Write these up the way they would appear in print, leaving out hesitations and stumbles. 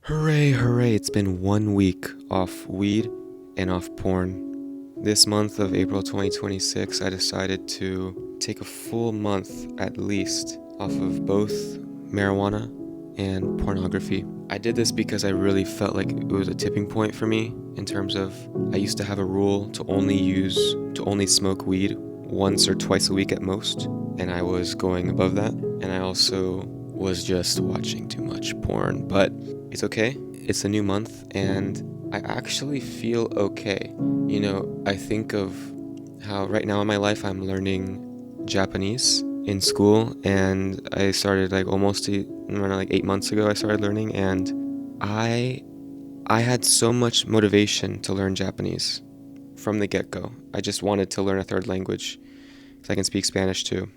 Hooray, hooray, it's been 1 week off weed and off porn. This month of April 2026, I decided to take a full month at least off of both marijuana and pornography. I did this because I really felt like it was a tipping point for me in terms of I used to have a rule to only smoke weed once or twice a week at most, and I was going above that, and I also was just watching too much porn, but it's okay. It's a new month and I actually feel okay. I think of how right now in my life I'm learning Japanese in school, and I started almost around 8 months ago I started learning, and I had so much motivation to learn Japanese from the get-go. I just wanted to learn a third language because I can speak Spanish too.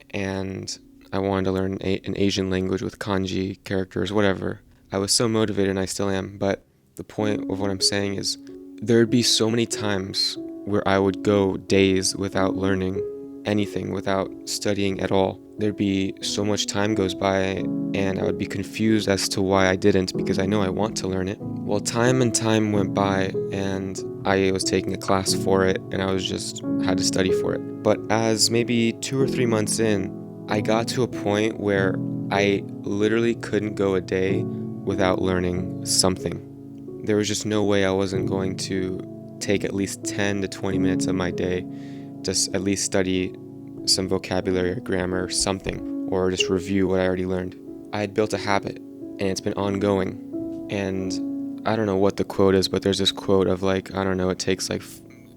And I wanted to learn an Asian language with kanji, characters, whatever. I was so motivated, and I still am, but the point of what I'm saying is there'd be so many times where I would go days without learning anything, without studying at all. There'd be so much time goes by, and I would be confused as to why I didn't, because I know I want to learn it. Well, time and time went by, and I was taking a class for it, and I was just had to study for it. But as maybe 2 or 3 months in, I got to a point where I literally couldn't go a day without learning something. There was just no way I wasn't going to take at least 10 to 20 minutes of my day, just at least study some vocabulary or grammar or something, or just review what I already learned. I had built a habit, and it's been ongoing. And I don't know what the quote is, but there's this quote of I don't know, it takes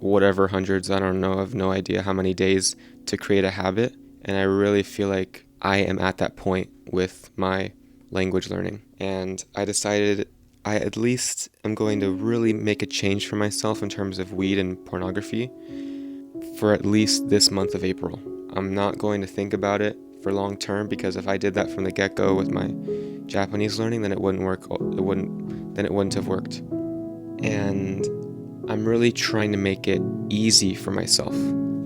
whatever hundreds, I don't know, I have no idea how many days to create a habit. And I really feel like I am at that point with my language learning. And I decided I at least am going to really make a change for myself in terms of weed and pornography for at least this month of April. I'm not going to think about it for long term, because if I did that from the get-go with my Japanese learning, then it wouldn't work. Then it wouldn't have worked. And I'm really trying to make it easy for myself.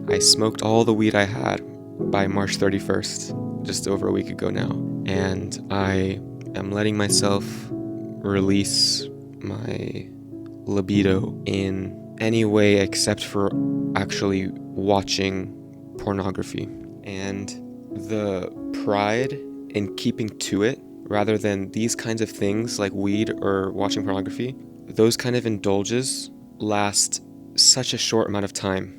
I smoked all the weed I had by March 31st, just over a week ago now. And I am letting myself release my libido in any way except for actually watching pornography. And the pride in keeping to it, rather than these kinds of things like weed or watching pornography, those kind of indulges last such a short amount of time.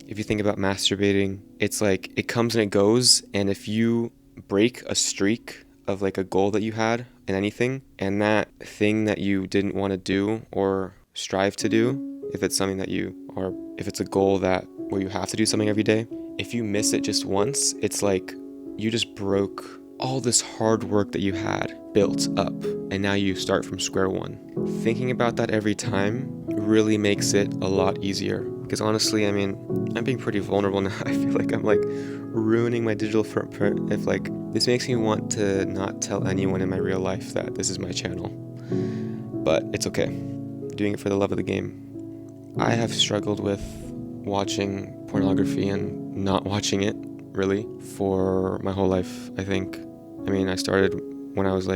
If you think about masturbating, it's it comes and it goes, and if you break a streak of a goal that you had in anything, and that thing that you didn't want to do or strive to do, if it's something or if it's a goal where you have to do something every day, if you miss it just once, it's you just broke all this hard work that you had built up, and now you start from square one. Thinking about that every time really makes it a lot easier. Because honestly, I'm being pretty vulnerable now. I feel like I'm ruining my digital footprint if this makes me want to not tell anyone in my real life that this is my channel. But it's okay. I'm doing it for the love of the game. I have struggled with watching pornography and not watching it, really, for my whole life, I think. I started when I was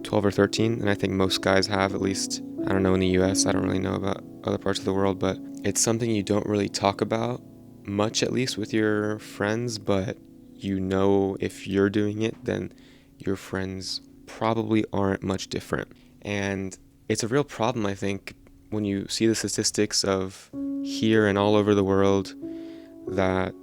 12 or 13, and I think most guys have, at least, I don't know, in the US. I don't really know about other parts of the world, but it's something you don't really talk about much, at least with your friends, but if you're doing it, then your friends probably aren't much different. And it's a real problem, I think, when you see the statistics of here and all over the world that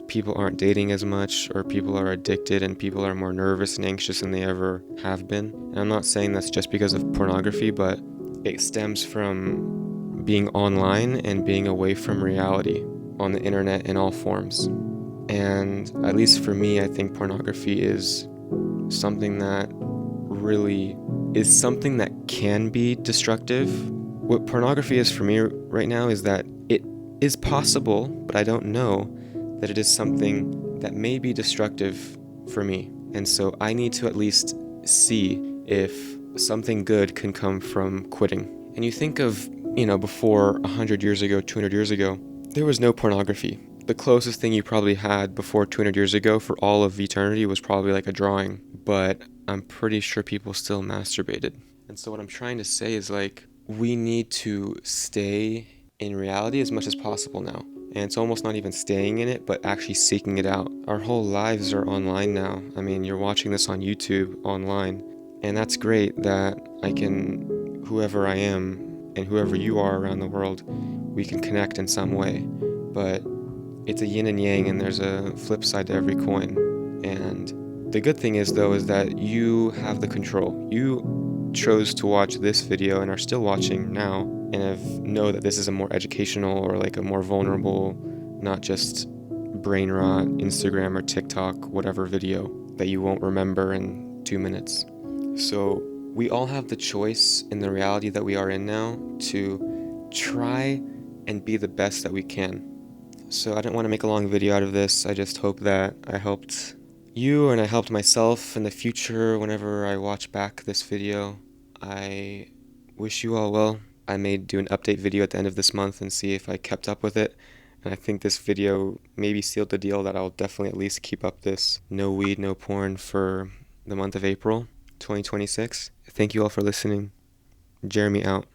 people aren't dating as much, or people are addicted, and people are more nervous and anxious than they ever have been. And I'm not saying that's just because of pornography, but it stems from being online and being away from reality on the internet in all forms. And at least for me, I think pornography is something that can be destructive. What pornography is for me right now is that it is possible, but I don't know that it is something that may be destructive for me. And so I need to at least see if something good can come from quitting. And you think of, before 100 years ago, 200 years ago, there was no pornography. The closest thing you probably had before 200 years ago for all of eternity was probably a drawing. But I'm pretty sure people still masturbated. And so what I'm trying to say is like, we need to stay in reality as much as possible now. And it's almost not even staying in it, but actually seeking it out. Our whole lives are online now. I mean, you're watching this on YouTube online. And that's great that I can, whoever I am and whoever you are around the world, we can connect in some way. But it's a yin and yang, and there's a flip side to every coin. And the good thing is, though, is that you have the control. You chose to watch this video and are still watching now, and know that this is a more educational or like a more vulnerable, not just brain rot Instagram or TikTok, whatever video that you won't remember in 2 minutes. So we all have the choice in the reality that we are in now to try and be the best that we can. So I didn't want to make a long video out of this. I just hope that I helped you and I helped myself in the future whenever I watch back this video. I wish you all well. I may do an update video at the end of this month and see if I kept up with it. And I think this video maybe sealed the deal that I'll definitely at least keep up this no weed, no porn for the month of April 2026. Thank you all for listening. Jeremy out.